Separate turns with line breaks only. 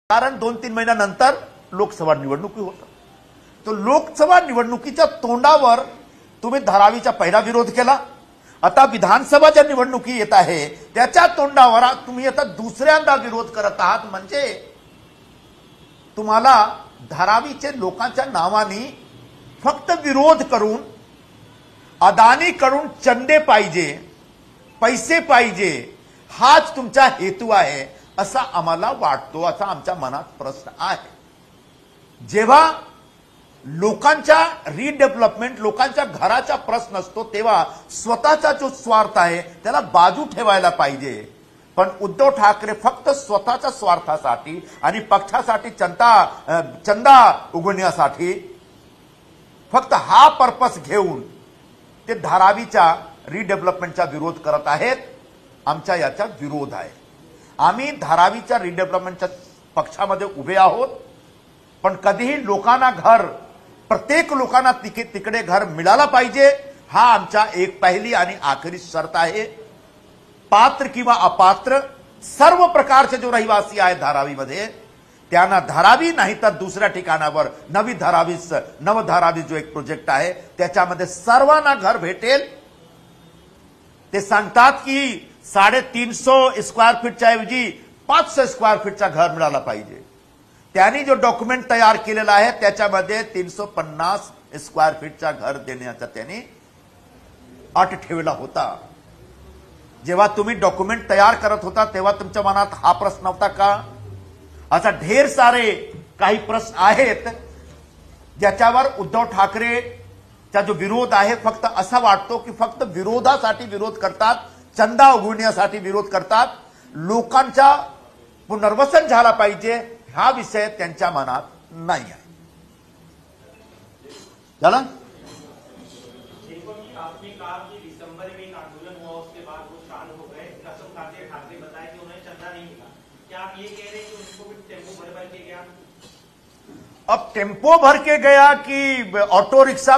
कारण 2-3 महिन्यानंतर लोकसभा निवडणुकी होतात. तो लोकसभा निवडणुकीच्या तोंडावर तुम्ही धारावीचा पहिला विरोध केला. आता विधानसभाच्या निवडणुकी येत आहे त्याच्या तोंडावर तुम्ही आता दुसऱ्यांदा विरोध करत आहात. म्हणजे तुम्हाला धारावीचे लोकांच्या नावाने फक्त विरोध करून अदानीकडून चंदे पाहिजे, पैसे पाहिजे, हाच तुमचा हेतू आहे असा आम्हाला वाटतो. असा आमच्या मनात प्रश्न आहे. जेव्हा लोकांच्या रिडेव्हलपमेंट, लोकांच्या घराचा प्रश्न असतो तेव्हा स्वतःचा जो स्वार्थ आहे त्याला बाजू ठेवायला पाहिजे. पण उद्धव ठाकरे फक्त स्वतःच्या स्वार्थासाठी आणि पक्षासाठी चंदा उगवण्यासाठी फक्त हा पर्पस घेऊन ते धारावीच्या रिडेव्हलपमेंटचा विरोध करत आहेत. आमचा याचा विरोध आहे. आम्ही धारावीच्या रिडेव्हलपमेंटच्या पक्षामध्ये उभे आहोत. पण कधीही लोकांना घर, प्रत्येक लोकांना तिकडे घर मिळाला पाहिजे हा आमचा एक पहिली आणि आखरी शर्त आहे. पात्र किंवा अपात्र सर्व प्रकारचे जो रहिवासी आहेत धारावीमध्ये त्यांना धारावी नाही तर दुसऱ्या ठिकाणावर नवधारावी जो एक प्रोजेक्ट आहे त्याच्यामध्ये सर्वांना घर भेटेल. ते सांगतात की 350 स्क्वेअर फीटच्या ऐवजी 500 स्क्वेअर फीटचा घर मिळाला पाहिजे. त्यांनी जो डॉक्युमेंट तयार केलेला आहे त्याच्यामध्ये 350 स्क्वेअर फीटचा घर देण्याचा त्यांनी अट ठेवला होता. जेव्हा तुम्ही डॉक्युमेंट तयार करत होता तेव्हा तुमच्या मनात हा प्रश्न नव्हता का? असा ढेर सारे काही प्रश्न आहेत ज्याच्यावर उद्धव ठाकरेचा जो विरोध आहे फक्त असा वाटतो की फक्त विरोधासाठी विरोध करतात, चंदा उगवण्यासाठी विरोध करतात. लोकांचा पुनर्वसन झाला पाहिजे हा विषय त्यांच्या मनात नाही आहे. झाला?
आपने कहा कि दिसंबर में एक आंदोलन हुआ, उसके बाद वो शांत हो गए. कसम खाते ठाकरे बताया कि उन्हें चंदा नहीं मिला. क्या आप ये कह रहे हैं कि उनको भी टेम्पो भर भर के गया?
अब टेम्पो भर के गया कि ऑटो रिक्शा में